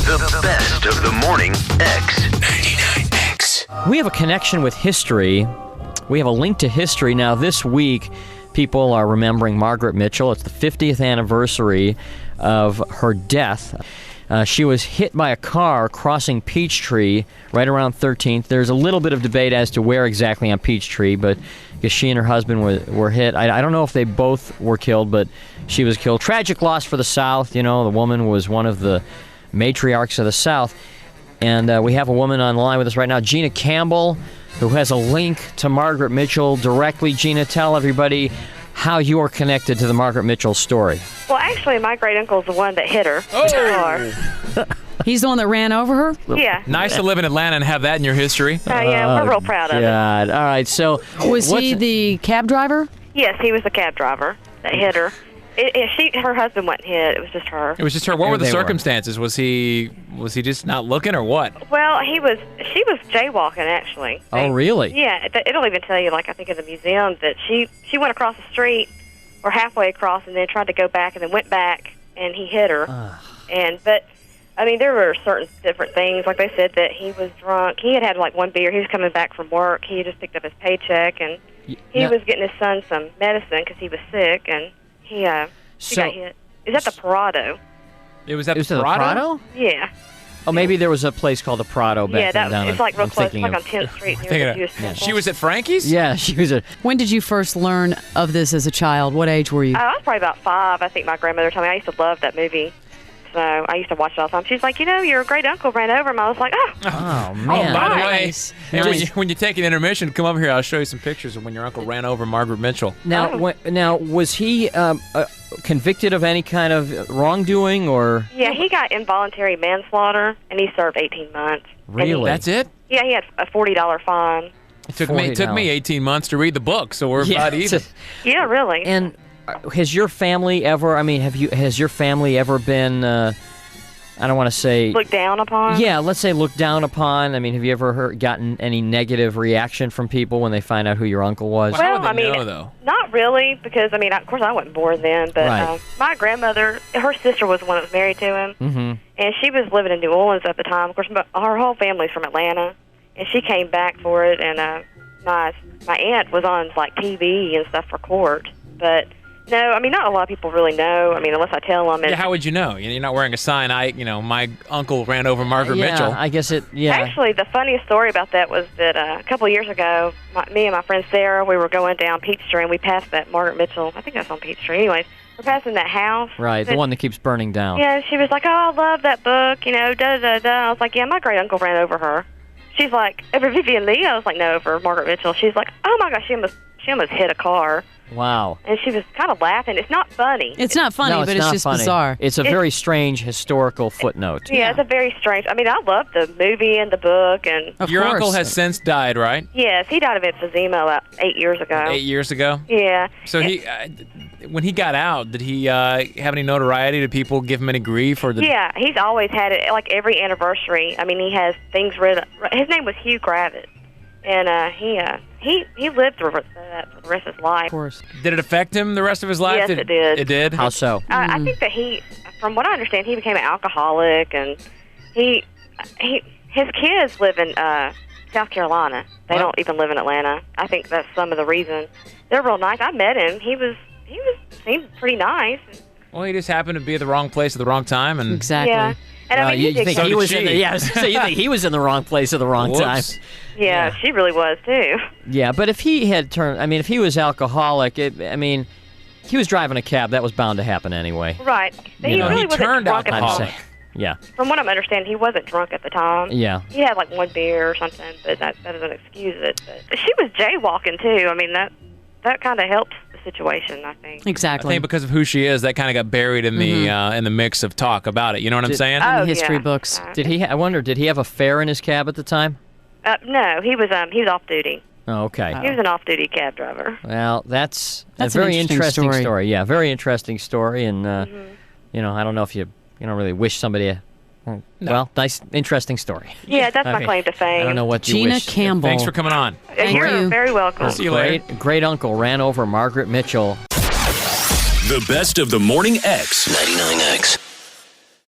The best of the morning X. 99X. We have a connection with history. We have a link to history. Now, this week, people are remembering Margaret Mitchell. It's the 50th anniversary of her death. She was hit by a car crossing Peachtree right around 13th. There's a little bit of debate as to where exactly on Peachtree, but because she and her husband were hit. I don't know if they both were killed, but she was killed. Tragic loss for the South. You know, the woman was one of the matriarchs of the South. And we have a woman on the line with us right now, Gina Campbell, who has a link to Margaret Mitchell directly. Gina, tell everybody how you are connected to the Margaret Mitchell story. Well, actually, my great-uncle's the one that hit her. Oh! He's the one that ran over her? Yeah. Nice to live in Atlanta and have that in your history. Yeah, we're real proud of it. God. All right, so... Was he the cab driver? Yes, he was the cab driver that hit her. Her husband wasn't hit. It was just her. It was just her. What were the circumstances? Was he just not looking or what? Well, she was jaywalking, actually. Oh, really? Yeah, it'll even tell you, like, I think in the museum, that she went across the street, or halfway across, and then tried to go back, and then went back, and he hit her. But, I mean, there were certain different things. Like they said that he was drunk. He had like one beer. He was coming back from work. He had just picked up his paycheck, and he was getting his son some medicine because he was sick, and he got hit. Is that the Prado? It was at the Prado? Prado? Yeah. Oh, maybe there was a place called the Prado back then. Yeah, it's like real close. It's like on 10th Street near the Juice. She was at Frankie's? Yeah, she was at... When did you first learn of this as a child? What age were you? I was probably about 5. I think my grandmother told me. I used to love that movie. So I used to watch it all the time. She's like, your great uncle ran over him. I was like, oh man. Oh, by the way, Nice. when you take an intermission, come over here. I'll show you some pictures of when your uncle ran over Margaret Mitchell. Now, was he convicted of any kind of wrongdoing or? Yeah, he got involuntary manslaughter, and he served 18 months. Really? That's it? Yeah, he had a $40 fine. It took me 18 months to read the book, so we're about even. Yeah, really. And has your family ever? I mean, has your family ever been? I don't want to say looked down upon. Yeah, let's say looked down upon. I mean, have you ever gotten any negative reaction from people when they find out who your uncle was? Well, how would they know, though? Not really, because I mean, of course, I wasn't born then. But my grandmother, her sister was the one that was married to him, and she was living in New Orleans at the time. Of course, her whole family's from Atlanta, and she came back for it. And my aunt was on like TV and stuff for court, but. No, I mean, not a lot of people really know. I mean, unless I tell them. Yeah, how would you know? You're not wearing a sign. My uncle ran over Margaret Mitchell. I guess it. Yeah. Actually, the funniest story about that was that a couple of years ago, me and my friend Sarah, we were going down Peachtree, and we passed that Margaret Mitchell. I think that's on Peachtree. Anyways, we're passing that house. Right, the one that keeps burning down. Yeah, she was like, "Oh, I love that book," da-da-da. I was like, "Yeah, my great uncle ran over her." She's like, "Over Vivian Lee?" I was like, "No, over Margaret Mitchell." She's like, "Oh my gosh, she almost hit a car." Wow. And she was kind of laughing. It's not funny. It's not funny, but it's just funny. bizarre. It's a very strange historical footnote. Yeah, it's a very strange. I mean, I love the movie and the book. And your uncle has since died, right? Yes, he died of emphysema about 8 years ago. 8 years ago? Yeah. So when he got out, did he have any notoriety? Did people give him any grief? Yeah, he's always had it, like every anniversary. I mean, he has things written. His name was Hugh Gravett. And he lived through that for the rest of his life. Of course. Did it affect him the rest of his life? Yes, it did. It did? How so? I think that from what I understand, he became an alcoholic, and his kids live in South Carolina. They don't even live in Atlanta. I think that's some of the reason. They're real nice. I met him. He seemed pretty nice. Well, he just happened to be at the wrong place at the wrong time, and exactly. Yeah. And I mean, you think he was in you think he was in the wrong place at the wrong time? Yeah, she really was too. Yeah, but if he had if he was alcoholic, he was driving a cab. That was bound to happen anyway. Right. But he really wasn't drunk at the time. Yeah. From what I'm understanding, he wasn't drunk at the time. Yeah. He had like one beer or something, but that doesn't excuse it. But she was jaywalking too. I mean, that kind of helped the situation, I think. Exactly. I think because of who she is, that kind of got buried in the mix of talk about it. You know what I'm saying? In the history books. Did he have a fare in his cab at the time? No, he was off duty. Oh, okay. He was an off-duty cab driver. Well, that's a an very interesting story. Yeah, very interesting story, and I don't know if you really wish somebody well, nice, interesting story. Yeah, that's my claim to fame. I don't know what you Gina wish. Campbell. Thanks for coming on. You're very welcome. See you later. Great uncle ran over Margaret Mitchell. The best of the morning X. 99X.